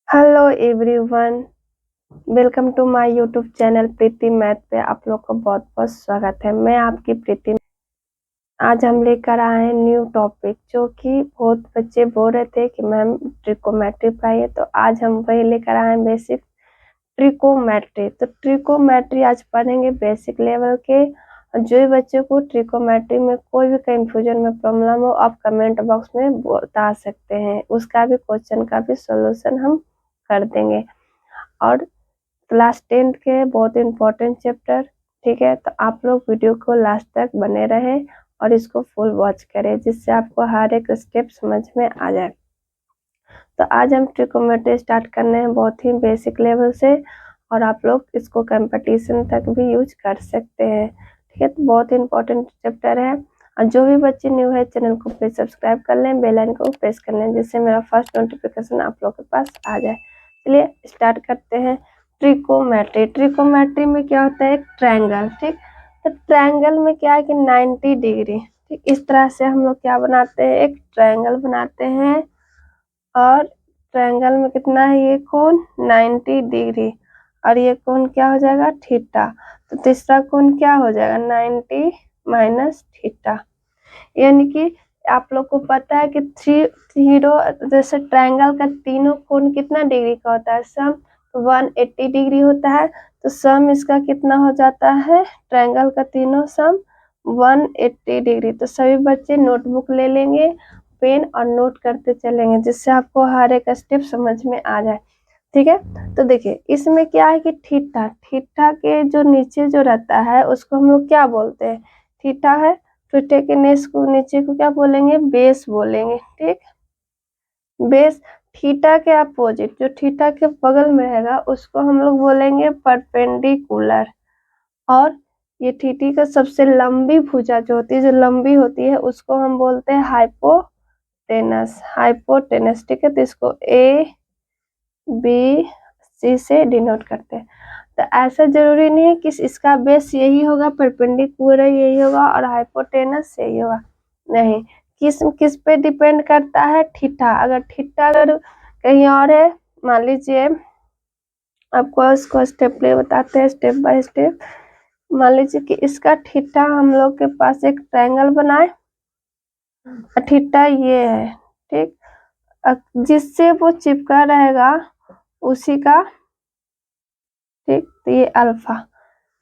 Hello everyone, welcome to my YouTube channel Preeti math पे आप लोग का बहुत बहुत स्वागत है। मैं आपकी प्रीति। आज हम लेकर आए हैं न्यू टॉपिक, जो कि बहुत बच्चे बोल रहे थे कि मैम ट्रिकोमेट्री पढ़ाइए, तो आज हम वही लेकर आए हैं, बेसिक ट्रिकोमेट्री। तो ट्रिकोमेट्री आज पढ़ेंगे बेसिक लेवल के। जो भी बच्चों को ट्रिकोमेट्री में कोई भी कंफ्यूजन में प्रॉब्लम हो, आप कमेंट बॉक्स में बता सकते हैं, उसका भी क्वेश्चन का भी सोल्यूशन हम कर देंगे। और क्लास 10 के बहुत इंपॉर्टेंट चैप्टर, ठीक है, तो आप लोग वीडियो को लास्ट तक बने रहें और इसको फुल वॉच करें, जिससे आपको हर एक स्टेप समझ में आ जाए। तो आज हम ट्रिकोमेट्री स्टार्ट करने हैं बहुत ही बेसिक लेवल से, और आप लोग इसको कंपटीशन तक भी यूज कर सकते हैं, ठीक है। तो बहुत इंपॉर्टेंट चैप्टर है, और जो भी बच्चे न्यू है चैनल को प्लीज सब्सक्राइब कर लें, बेल आइकन को प्रेस कर लें, जिससे मेरा फर्स्ट नोटिफिकेशन आप लोग के पास आ जाए। चलिए स्टार्ट करते हैं। ट्रिकोमेट्री में क्या होता है, एक ट्रायंगल, ठीक। तो ट्रायंगल में क्या है कि 90 डिग्री, ठीक, इस तरह से हम लोग क्या बनाते हैं, एक ट्रायंगल बनाते हैं। और ट्रायंगल में कितना है, ये कोण 90 डिग्री, और ये कोण क्या हो जाएगा, थीटा। तो तीसरा कोण क्या हो जाएगा, 90 माइनस थीटा। यानी कि आप लोग को पता है कि जैसे ट्रायंगल का तीनों कोण कितना डिग्री का होता है, सम 180 डिग्री होता है। तो सम इसका कितना हो जाता है, ट्रायंगल का तीनों सम 180 डिग्री। तो सभी बच्चे नोटबुक ले लेंगे, पेन और नोट करते चलेंगे, जिससे आपको हर एक स्टेप समझ में आ जाए, ठीक है। तो देखिए इसमें क्या है कि थीटा के जो नीचे जो रहता है उसको हम लोग क्या बोलते हैं, थीटा है। थीटा के नीचे को क्या बोलेंगे, बेस बोलेंगे, ठीक। बेस। थीटा के अपोजिट जो थीटा के बगल में रहेगा उसको हम लोग बोलेंगे परपेंडिकुलर। और ये थीटा का सबसे लंबी भुजा जो होती है, जो लंबी होती है, उसको हम बोलते हैं हाइपोटेनस, ठीक है। तो इसको ABC से डिनोट करते हैं। तो ऐसा जरूरी नहीं है कि इसका बेस यही होगा, परपेंडिकुलर यही होगा और हाइपोटेनस यही होगा, नहीं। किस पे डिपेंड करता है, थीटा। अगर थीटा अगर कहीं और है, मान लीजिए आपको इसको स्टेप ले बताते हैं, स्टेप बाय स्टेप। मान लीजिए कि इसका थीटा हम लोग के पास एक ट्रायंगल बनाए, थीटा ये है, ठीक। जिससे वो चिपका रहेगा उसी का, ठीक। तो ये अल्फा,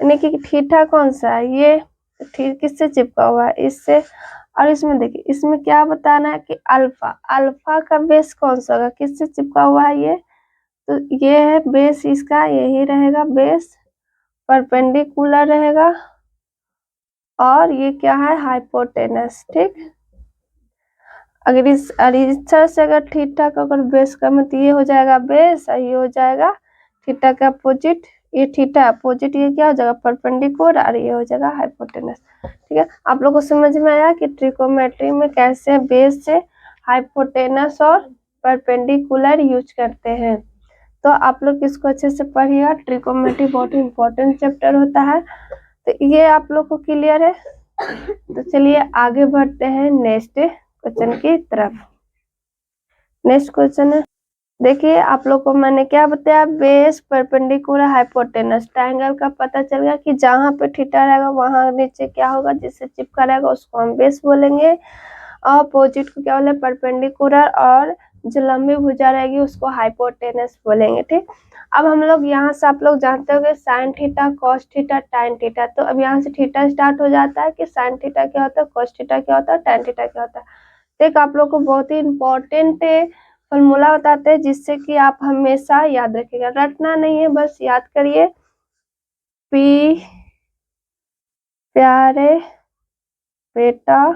यानी कि थीटा कौन सा है, ये किससे चिपका हुआ है, इससे। और इसमें देखिए, इसमें क्या बताना है कि अल्फा का बेस कौन सा होगा, किससे चिपका हुआ है ये, तो ये है बेस, इसका यही रहेगा बेस, परपेंडिकुलर रहेगा। और ये क्या है, हाइपोटेनस, ठीक। अगर इस तरह से अगर थीटा का अगर बेस कम है तो ये हो जाएगा बेस, और ये हो जाएगा थीटा का अपोजिट, ये थीटा अपोजिट, ये क्या हो जाएगा, परपेंडिकुलर, और ये हो जाएगा हाइपोटेनस, ठीक है। आप लोग को समझ में आया कि ट्रिकोमेट्री में कैसे बेस से हाइपोटेनस और परपेंडिकुलर यूज करते हैं। तो आप लोग इसको अच्छे से पढ़िएगा, ट्रिकोमेट्री बहुत इंपॉर्टेंट चैप्टर होता है। तो ये आप लोग को क्लियर है। तो चलिए आगे बढ़ते हैं नेक्स्ट क्वेश्चन की तरफ। नेक्स्ट क्वेश्चन है, देखिए आप लोग को मैंने क्या बताया, बेस, परपेंडिकुलर, हाइपोटेनस। ट्रायंगल का पता चल गया कि जहां पे थीटा रहेगा वहां नीचे क्या होगा, जिससे चिपका रहेगा उसको हम बेस बोलेंगे, और अपोजिट को क्या बोले, परपेंडिकुलर, और जो लंबी भुजा रहेगी उसको हाइपोटेनस बोलेंगे, ठीक। अब हम लोग यहाँ से, आप लोग जानते होंगे साइन थीटा, कॉस थीटा, टाइन थीटा। तो अब यहाँ से थीटा स्टार्ट हो जाता है कि साइन थीटा क्या होता है, कॉस थीटा क्या होता है, टाइन थीटा क्या होता है। तो एक आप लोग को बहुत ही इंपॉर्टेंट फॉर्मूला बताते हैं, जिससे कि आप हमेशा याद रखिएगा, रटना नहीं है, बस याद करिए। पी प्यारे बेटा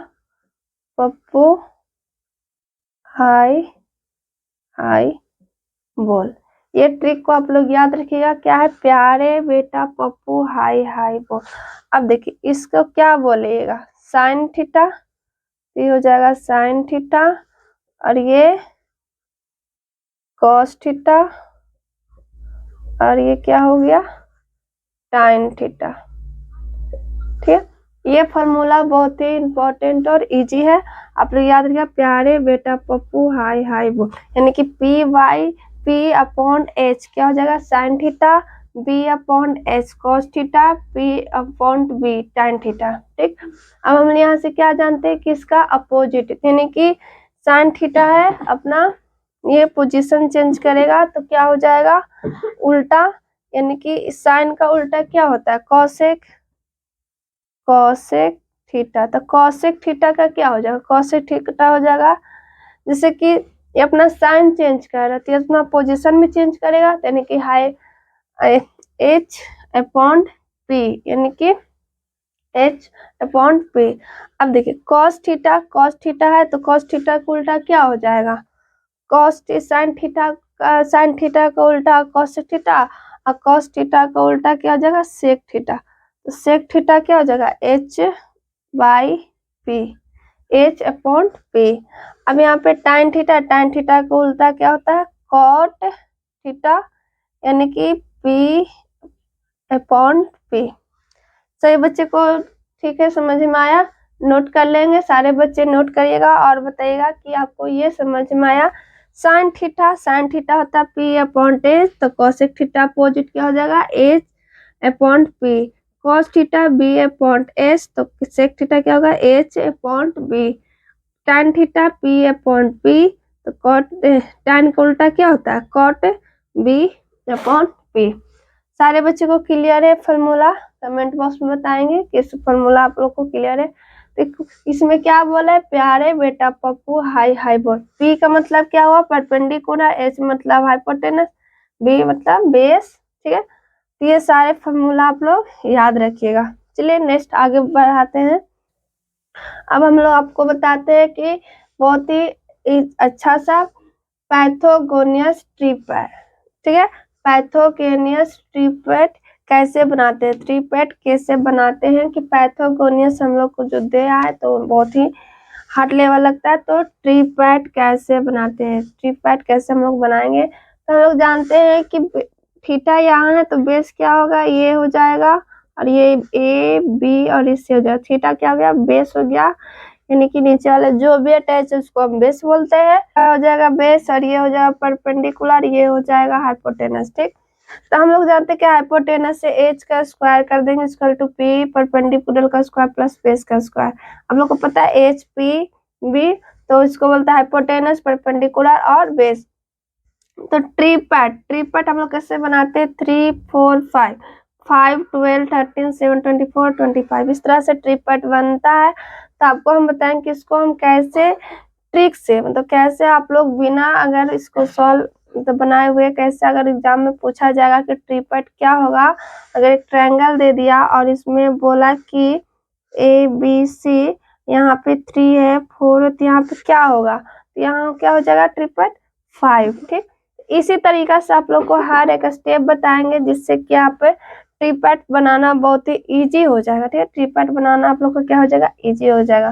पप्पू हाय हाय बोल। ये ट्रिक को आप लोग याद रखिएगा, क्या है, प्यारे बेटा पप्पू हाय हाय बोल। अब देखिए इसको क्या बोलेगा, साइन थीटा, ये हो जाएगा साइन थीटा, और ये कॉस थीटा, और ये क्या हो गया, टाइन थीटा, ठीक है। ये फॉर्मूला बहुत ही इंपॉर्टेंट और इजी है, आप लोग याद रखिएगा, प्यारे बेटा पप्पू हाय हाय बोल, यानी कि Py P अपॉन H क्या हो जाएगा sine theta, B upon H cos theta, P upon B tan theta. ठीक, अब हम यहाँ से क्या जानते हैं कि इसका अपोजिट यानी कि साइन थीटा है अपना, ये पोजीशन चेंज करेगा तो क्या हो जाएगा उल्टा, यानी कि साइन का उल्टा क्या होता है कॉसेक, कॉसेक थीटा। तो कॉसेक थीटा का क्या हो जाएगा, कॉसेक थीटा हो जाएगा, जैसे कि ये अपना साइन चेंज कर रहा है तो अपना पोजीशन भी चेंज करेगा, यानी कि हाई H अपॉन P, यानी कि H अपॉन P। अब देखिए cos थीटा है तो cos थीटा का उल्टा क्या हो जाएगा, cos साइन थीटा का उल्टा cos थीटा, और cos थीटा का उल्टा क्या हो जाएगा sec थीटा। तो sec थीटा क्या हो जाएगा H by P, H upon P। अब यहाँ पे tan थीटा का उल्टा क्या होता है cot थीटा, यानी कि P अपॉन P। सही बच्चे को ठीक है, समझ में आया, नोट कर लेंगे, सारे बच्चे नोट करिएगा और बताइएगा कि आपको ये समझ में आया। साइन थीटा होता है P अपॉन H, तो कॉसेक थीटा अपोजिट क्या हो जाएगा H upon P, cos theta B upon S, तो सेक थीटा क्या होगा H upon B, tan theta P upon P, तो कॉट tan का उल्टा क्या होता है कॉट B अपॉन P। सारे बच्चे को क्लियर है फॉर्मूला, कमेंट बॉक्स में बताएंगे कि इस फॉर्मूला आप लोग को क्लियर है। तो इसमें क्या बोला है प्यारे बेटा पप्पू हाई हाई बोल। P का मतलब क्या हुआ परपेंडिकुलर, H मतलब हाइपोटेनस, B मतलब बेस। ठीक है, तो ये सारे फॉर्मूला आप लोग याद रखिएगा। चलिए नेक्स्ट आगे बढ़ाते हैं। अब हम लोग आपको बताते हैं कि बहुत ही अच्छा सा पैथोगोनियस ट्रिपैड। ठीक है, पैथोगोनियस ट्रिपैड कैसे बनाते हैं, ट्रिपैड कैसे बनाते हैं कि पैथोगोनियस हम लोग को जो दे आए तो बहुत ही हार्ड लेवल लगता है, तो ट्रिपैड कैसे बनाते हैं, ट्रिपैड कैसे हम लोग बनाएंगे। तो हम लोग जानते हैं कि थीटा यहाँ है तो बेस क्या होगा ये हो जाएगा, और ये A B और इससे हो जाएगा, थीटा क्या हो गया बेस हो गया, यानी कि नीचे वाले जो भी अटैच है उसको हम बेस बोलते हैं, हो जाएगा बेस, और ये हो जाएगा परपेंडिकुलर, ये हो जाएगा हाइपोटेनस। ठीक, तो हम लोग जानते हैं कि हाइपोटेनस से H का स्क्वायर कर देंगे इक्वल टू P परपेंडिकुलर का स्क्वायर प्लस बेस का स्क्वायर। हम लोग को पता है H P B, तो इसको बोलता है हाइपोटेनस परपेंडिकुलर और बेस। तो ट्रिपैड हम लोग कैसे बनाते हैं 3 4 5 5 12 13 7 24 25 इस तरह से ट्रिपैड बनता है। तो आपको हम बताएंगे कि इसको हम कैसे ट्रिक से, मतलब कैसे आप लोग बिना अगर इसको सॉल्व तो बनाए हुए कैसे अगर एग्जाम में पूछा जाएगा कि ट्रिपैड क्या होगा, अगर एक ट्रायंगल दे दिया और इसमें बोला कि ABC, यहाँ पे 3 है 4 है, तो यहाँ पे क्या होगा, तो यहाँ क्या हो जाएगा ट्रिपैड 5। ठीक, इसी तरीका से आप लोग को हर एक स्टेप बताएंगे जिससे कि आप ट्रिपैड बनाना बहुत ही इजी हो जाएगा। ठीक है, ट्रिपैड बनाना आप लोग को क्या हो जाएगा इजी हो जाएगा।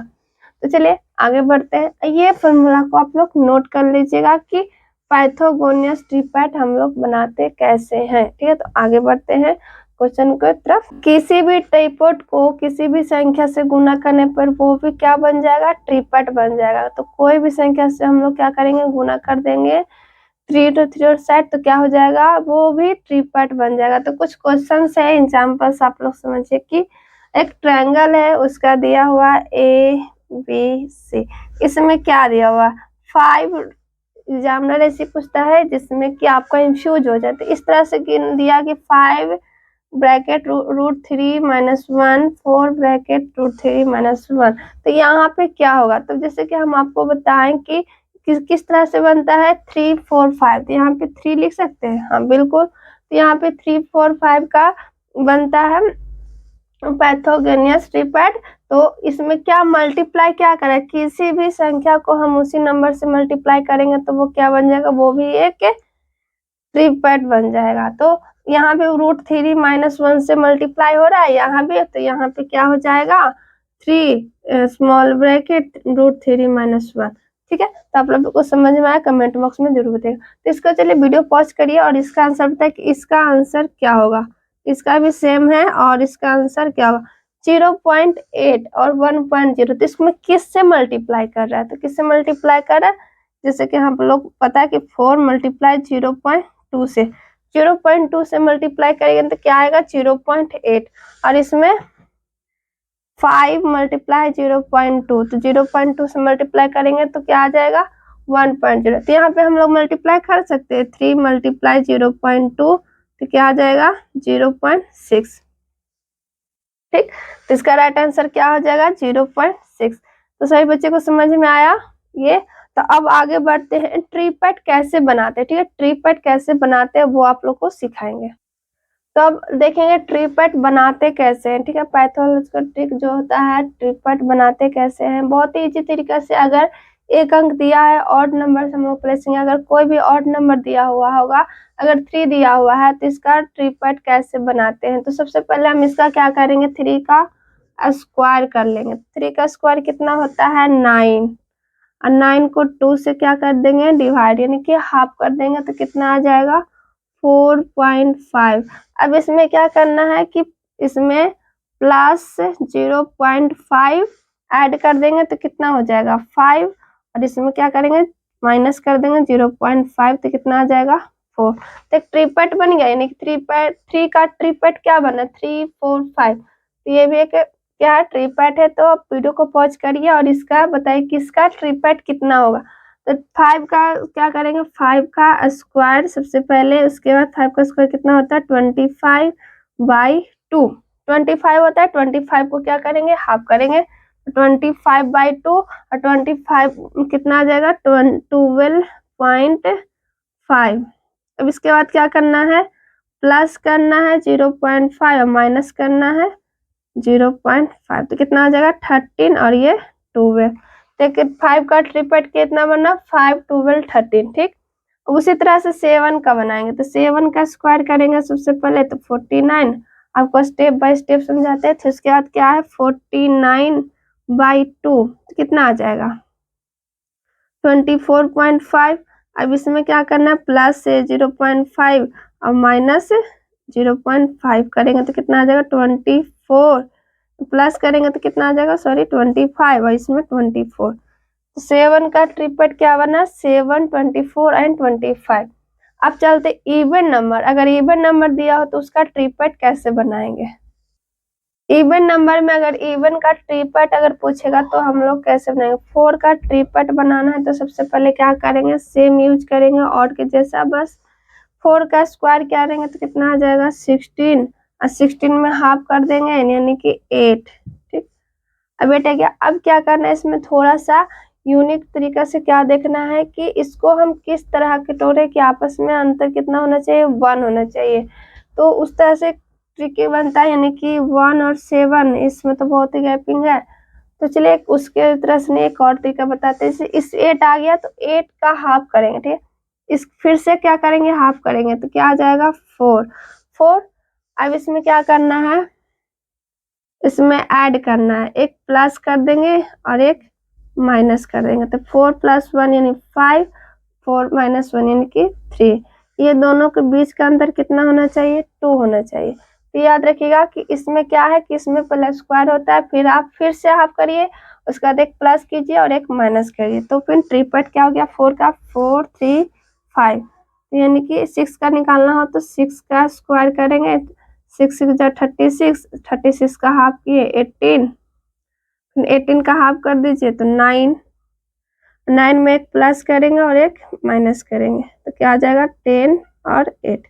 तो चलिए आगे बढ़ते हैं, ये फॉर्मूला को आप लोग नोट कर लीजिएगा कि पाइथागोरस ट्रिपैड हम लोग बनाते कैसे हैं। ठीक है, तो आगे बढ़ते हैं क्वेश्चन की तरफ। किसी भी ट्राइपॉड को किसी भी संख्या से गुना करने पर वो भी क्या बन जाएगा ट्रिपैड बन जाएगा। तो कोई भी संख्या से हम लोग क्या करेंगे गुना कर देंगे 3 to 3 और सेट, तो क्या हो जाएगा वो भी ट्रिपैड बन जाएगा। तो कुछ क्वेश्चन है एग्जाम्पल्स आप लोग समझिए कि एक ट्रायंगल है उसका दिया हुआ ABC, इसमें क्या दिया हुआ 5, एग्जामिनर ऐसे पूछता है जिसमें कि आपका इंफ्यूज हो जाए। तो इस तरह से दिया कि 5 ब्रैकेट √3 - 1 4 ब्रैकेट √3 - 1, तो यहाँ पे क्या होगा, तो जैसे कि हम आपको बताएं कि किस तरह से बनता है 3 4 5, तो यहाँ पे 3 लिख सकते हैं, हाँ बिल्कुल। तो यहाँ पे 3 4 5 का बनता है पैथोगोनियस ट्रिपैड। तो इसमें क्या मल्टीप्लाई क्या करें, किसी भी संख्या को हम उसी नंबर से मल्टीप्लाई करेंगे तो वो क्या बन जाएगा वो भी एक ट्रिपैड बन जाएगा। तो यहाँ पे √3 - 1 से मल्टीप्लाई हो रहा है यहाँ भी, तो यहाँ पे क्या हो जाएगा 3 स्मॉल ब्रैकेट √3 - 1। ठीक है, तो आप लोगों को समझ में आया कमेंट बॉक्स में जरूर बताइएगा। तो इसको चलिए वीडियो पॉज करिए और इसका आंसर बताइए कि इसका आंसर क्या होगा। इसका भी सेम है और इसका आंसर क्या होगा 0.8 और 1.0। तो इसमें किससे मल्टीप्लाई कर रहा है, तो किससे मल्टीप्लाई कर रहा है जैसे कि हम लोग पता है कि 4 मल्टीप्लाई 0.2 से 0.2 से मल्टीप्लाई करेंगे तो क्या आएगा 0.8 और इसमें 5 मल्टीप्लाई 0.2 तो 0.2 से मल्टीप्लाई करेंगे तो क्या आ जाएगा 1.0। तो यहाँ पे हम लोग मल्टीप्लाई कर सकते हैं 3 मल्टीप्लाई 0.2 तो क्या आ जाएगा 0.6। ठीक, तो इसका राइट आंसर क्या हो जाएगा 0.6। तो सभी बच्चे को समझ में आया ये। तो अब आगे बढ़ते हैं ट्रिपेट कैसे बनाते हैं। ठीक है, ट्रिपेट कैसे बनाते हैं वो आप लोग को सिखाएंगे। तो अब देखेंगे ट्रिपेट बनाते कैसे हैं। ठीक है, पैथोलॉजिकल ट्रिक जो होता है ट्रिपेट बनाते कैसे हैं, बहुत ही इजी तरीका से। अगर एक अंक दिया है ऑड नंबर से हम लोग प्लेसेंगे, अगर कोई भी ऑड नंबर दिया हुआ होगा, अगर 3 दिया हुआ है तो इसका ट्रिपेट कैसे बनाते हैं। तो सबसे पहले हम इसका क्या करेंगे 3 का स्क्वायर कर लेंगे। 3 का स्क्वायर कितना होता है 9 और 9 को 2 से क्या कर देंगे डिवाइड यानी कि हाफ कर देंगे तो कितना आ जाएगा 4.5। अब इसमें क्या करना है कि इसमें प्लस 0.5 ऐड कर देंगे तो कितना हो जाएगा 5 और इसमें क्या करेंगे माइनस कर देंगे 0.5 तो कितना आ जाएगा 4। तो एक ट्रिपेट बन गया यानी कि 3 का ट्रिपेट क्या बना 3 4 5। तो ये भी एक क्या है ट्रिपेट है। तो आप वीडियो को पॉज करिए और इसका बताइए किसका ट्रिपेट कितना होगा। तो 5 का क्या करेंगे 5 का स्क्वायर सबसे पहले, उसके बाद 5 का स्क्वायर कितना होता है 25/2। 25 होता है, 25 को क्या करेंगे हाफ करेंगे 25/2 और 25 कितना आ जाएगा 12.5। अब इसके बाद क्या करना है प्लस करना है 0.5 और माइनस करना है 0.5 तो कितना आ जाएगा 13 और ये 12। देखिए 5 का ट्रिपेट कितना बना 5 12 13। ठीक, उसी तरह से 7 का बनाएंगे। तो 7 का स्क्वायर करेंगे सबसे पहले तो 49। आपको स्टेप बाय स्टेप समझाते हैं। तो इसके बाद क्या है 49/2 तो कितना आ जाएगा 24.5। अब इसमें क्या करना है प्लस से 0.5 और माइनस 0.5 करेंगे तो कितना आ जाएगा 24। प्लस करेंगे तो कितना आ जाएगा 25 और इसमें 24। तो 7 का ट्रिपेट क्या बना 7 24 एंड 25। अब चलते इवन नंबर। अगर इवन नंबर दिया हो तो उसका ट्रिपेट कैसे बनाएंगे। इवन नंबर में अगर इवन का ट्रिपेट अगर पूछेगा तो हम लोग कैसे बनाएंगे। 4 का ट्रिपेट बनाना है तो सबसे पहले क्या करेंगे सेम यूज करेंगे ऑड के जैसा, बस 4 का स्क्वायर क्या करेंगे तो कितना आ जाएगा 16 और 16 में हाफ कर देंगे यानी कि 8। ठीक, अब बेटा क्या अब क्या करना है इसमें थोड़ा सा यूनिक तरीका से क्या देखना है कि इसको हम किस तरह के टोरे के आपस में अंतर कितना होना चाहिए 1 होना चाहिए। तो उस तरह से ट्रिकी बनता है यानी कि 1 और 7 इसमें तो बहुत ही गैपिंग है। तो चलिए उसके तरह से एक और तरीका बताते हैं। इस 8 आ गया तो 8 का हाफ करेंगे। ठीक, इस फिर से क्या करेंगे हाफ करेंगे तो क्या आ जाएगा 4। अब इसमें क्या करना है इसमें ऐड करना है, एक प्लस कर देंगे और एक माइनस कर देंगे। तो 4 + 1 यानी 5, 4 - 1 यानी कि 3। ये दोनों के बीच का अंतर कितना होना चाहिए 2 होना चाहिए। तो याद रखिएगा कि इसमें क्या है कि इसमें पहले स्क्वायर होता है फिर आप फिर से हाफ करिए, उसके बाद एक प्लस कीजिए और एक माइनस करिए। तो फिर ट्रिपेट क्या हो गया 4 का 4 3 5। यानी कि 6 का निकालना हो तो 6 का स्क्वायर करेंगे 6 6 जा 36, 36 का हाफ किए 18, 18 का हाफ कर दीजिए तो 9, 9 में एक प्लस करेंगे और एक माइनस करेंगे तो क्या आ जाएगा 10 और 8।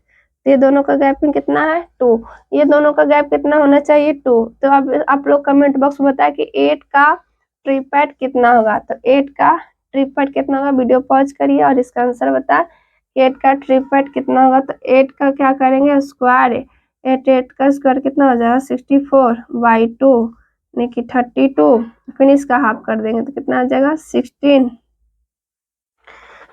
तो ये दोनों का गैपिंग कितना है 2। ये दोनों का गैप कितना होना चाहिए 2। तो अब आप लोग कमेंट बॉक्स में बताएं कि 8 का ट्रिपेट कितना होगा। तो 8 का ट्रिपेट कितना होगा वीडियो पॉज करिए और इसका आंसर बता 8 का ट्रिपेट कितना होगा। तो 8 का क्या करेंगे स्क्वायर 8 का स्क्वायर कितना हो जाएगा 64/2 यानी कि 32। फिर इसका हाफ कर देंगे तो कितना आ जाएगा 16।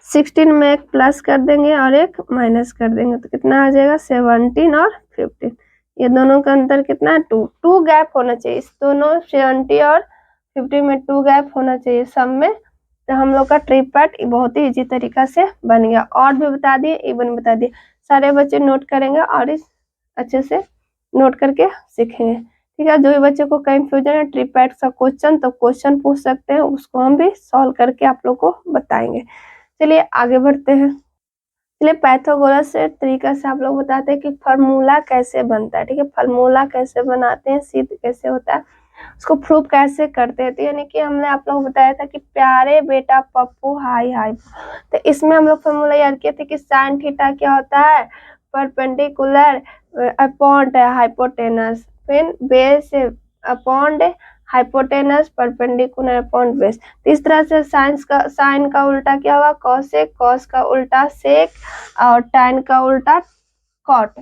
16 में एक प्लस कर देंगे और एक माइनस कर देंगे तो कितना आ जाएगा 17 और 15। ये दोनों का अंतर कितना है 2 गैप होना चाहिए। इस दोनों 70 और 50 में 2 गैप होना चाहिए सब में। तो हम लोग का ट्रिपेट बहुत ही इजी तरीका से बन गया। और भी बता दिए इवन बता दिए, सारे बच्चे नोट करेंगे और इस अच्छे से नोट करके सीखेंगे। ठीक है, जो भी बच्चे को कंफ्यूजन है ट्रिपेट का क्वेश्चन तो क्वेश्चन पूछ सकते हैं, उसको हम भी सॉल्व करके आप लोग को बताएंगे। चलिए आगे बढ़ते हैं। चलिए पाइथागोरस से तरीका से आप लोग बताते हैं कि फार्मूला कैसे बनता है। ठीक है, फार्मूला कैसे बनाते हैं, सिद्ध कैसे होता है, उसको प्रूव कैसे करते हैं। तो यानी कि हमने आप लोग बताया था कि प्यारे बेटा पप्पू हाय हाय। तो इसमें हम लोग फार्मूला याद किए थे कि साइन थीटा क्या होता है, परपेंडिकुलर अपॉन हाइपोटेनस, फिर base upon hypotenuse perpendicular upon base. तो इस तरह से साइन का उल्टा क्या होगा, कॉसेक, कॉस का उल्टा सेक, और tan का उल्टा कॉट।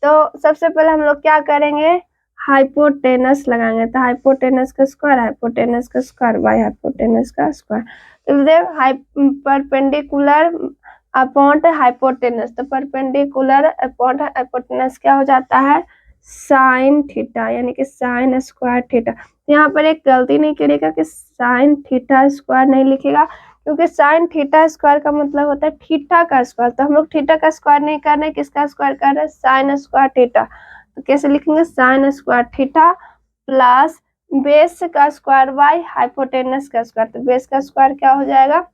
तो सबसे पहले हम लोग क्या करेंगे, हाइपोटेनस लगाएंगे। तो हाइपोटेनस का स्क्वायर बाय हाइपोटेनस का स्क्वायर, परपेंडिकुलर अपॉन हाइपोटेनस। तो परपेंडिकुलर अपॉन हाइपोटेनस क्या हो जाता है, साइन थीटा, यानी कि साइन स्क्वायर थीटा। यहाँ पर एक गलती नहीं करेगा कि साइन थीटा स्क्वायर नहीं लिखेगा, क्योंकि साइन थीटा स्क्वायर का मतलब होता है थीटा का स्क्वायर। तो हम लोग थीटा का स्क्वायर नहीं कर रहे, किसका स्क्वायर कर रहे हैं, साइन स्क्वायर थीटा। तो कैसे लिखेंगे, sign square theta plus base का स्क्वायर बाय हाइपोटेनस का स्क्वायर। तो बेस का स्क्वायर क्या हो जाएगा,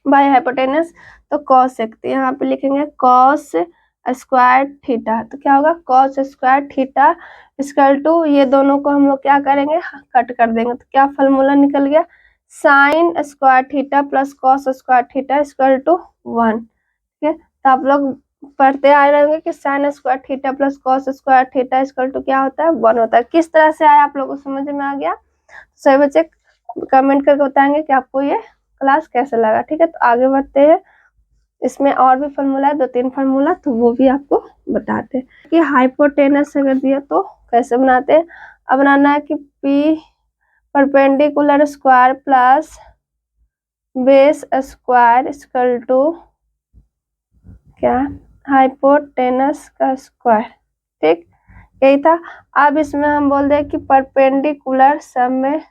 बाय हाइपोटेनस, तो कॉसेक। तो यहाँ पे लिखेंगे कॉस स्क्वायर थीटा। तो क्या होगा, cos square theta equal to, ये दोनों को हम लोग क्या करेंगे, कट कर देंगे। तो क्या फॉर्मूला निकल गया, sine square theta plus cos square theta equal to 1। ठीक है, तो आप लोग पढ़ते आ रहे होंगे कि sine square theta plus cos square theta equal to क्या होता है, 1 होता है। किस तरह से आया आप लोगों को समझ में आ गया, सही बच्चे कमेंट करके बताएंगे कि आपको ये क्लास कैसे लगा। ठीक है, तो आगे बढ़ते हैं। इसमें और भी फार्मूला है, 2-3 फार्मूला, तो वो भी आपको बताते हैं कि हाइपोटेनस अगर दिया तो कैसे बनाते हैं। अब बनाना है कि P perpendicular square plus base square equal to क्या, हाइपोटेनस का स्क्वायर। ठीक, यही था। अब इसमें हम बोल दें कि परपेंडिकुलर सब में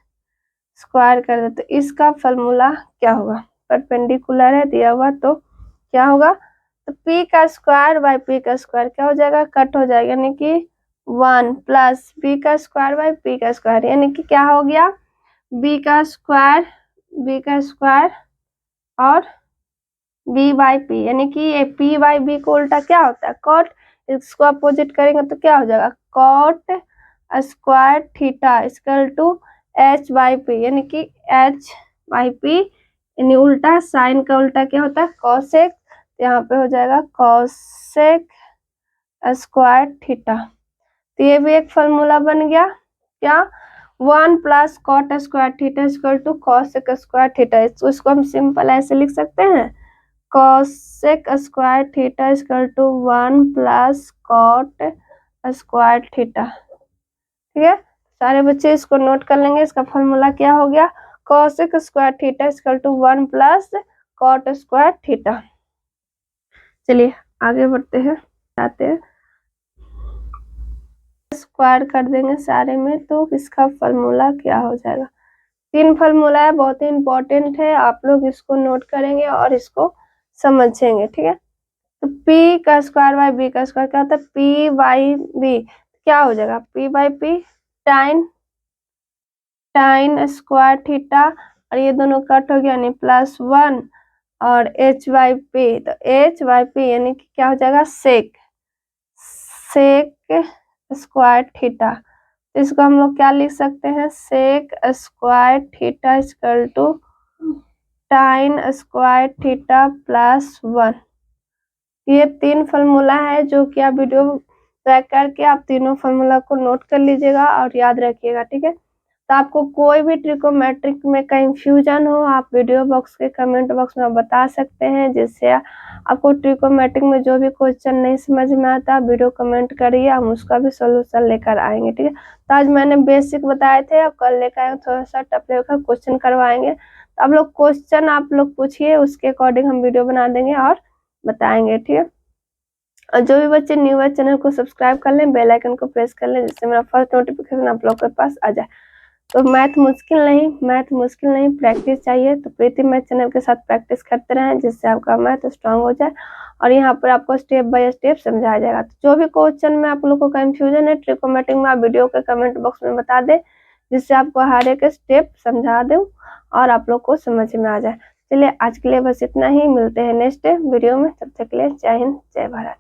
स्क्वायर कर दे, तो इसका फॉर्मूला क्या होगा, परपेंडिकुलर है दिया हुआ तो क्या होगा, तो p का स्क्वायर बाय p का स्क्वायर क्या हो जाएगा, कट हो जाएगा, यानी कि 1 प्लस b का स्क्वायर बाय p का स्क्वायर, यानी कि क्या हो गया, b का स्क्वायर और b बाय p, यानी कि ये p बाय b को उल्टा क्या होता है, कॉट। इसको अपोजिट करेंगे तो क्या हो जाएगा, cot square theta equal to h by P, यानी कि h बाई पी, यानी उल्टा, साइन का उल्टा क्या होता है, कॉसेक। यहाँ पे हो जाएगा कॉसेक स्क्वायर थीटा। तो ये भी एक फॉर्मूला बन गया, क्या, 1 plus cot square theta equal to cosec square theta. इसको हम सिंपल ऐसे लिख सकते हैं, cosec square theta equal to 1 plus cot square theta. ठीक है, सारे बच्चे इसको नोट कर लेंगे। इसका फॉर्मूला क्या हो गया, cosec square theta equal to 1 plus cot square theta. चलिए आगे बढ़ते हैं, आते हैं स्क्वायर कर देंगे सारे में, तो इसका फॉर्मूला क्या हो जाएगा। 3 फॉर्मूला है, बहुत ही इंपॉर्टेंट है, आप लोग इसको नोट करेंगे और इसको समझेंगे। ठीक है, तो p का स्क्वायर बाय b का स्क्वायर क्या होता है, p बाई b, क्या हो जाएगा, p बाई p टाइन स्क्वायर थीटा, और ये दोनों कट हो गया, यानी +1 और h बाई पी। तो h बाई पी यानी कि क्या हो जाएगा, सेक स्क्वायर थीटा। तो इसको हम लोग क्या लिख सकते हैं, sec square theta equal to tan square theta +1। ये 3 फॉर्मूला है जो कि आप वीडियो ट्रैक करके आप तीनों फॉर्मूला को नोट कर लीजिएगा और याद रखिएगा। ठीक है, तो आपको कोई भी ट्रिकोमेट्रिक में कंफ्यूजन हो, आप वीडियो बॉक्स के कमेंट बॉक्स में बता सकते हैं, जिससे आपको ट्रिकोमेट्रिक में जो भी क्वेश्चन नहीं समझ में आता, आप वीडियो कमेंट करिए, हम उसका भी सोल्यूशन लेकर आएंगे। ठीक है, तो आज मैंने बेसिक बताए थे, अब कल लेकर आएंगे थोड़ा सा टफ लेवल का क्वेश्चन करवाएंगे। तो आप लोग क्वेश्चन आप लोग पूछिए, उसके अकॉर्डिंग हम वीडियो बना देंगे और बताएंगे। ठीक है, और जो भी बच्चे न्यू है चैनल को सब्सक्राइब कर लें, बेल आइकन को प्रेस कर लें, जिससे मेरा फर्स्ट नोटिफिकेशन आप लोग के पास आ जाए। तो मैथ मुश्किल नहीं, प्रैक्टिस चाहिए। तो प्रीति मैथ चैनल के साथ प्रैक्टिस करते रहें, जिससे आपका मैथ स्ट्रांग हो जाए और यहाँ पर आपको स्टेप बाय स्टेप समझाया जाएगा। तो जो भी क्वेश्चन में आप लोग को कंफ्यूजन है ट्रिकोमेट्रिक में, आप वीडियो के कमेंट बॉक्स में बता दें, जिससे आपको हर एक स्टेप समझा दूं और आप लोग को समझ में आ जाए। चलिए आज के लिए बस इतना ही, मिलते हैं नेक्स्ट वीडियो में, तब तक के लिए जय हिंद जय भारत।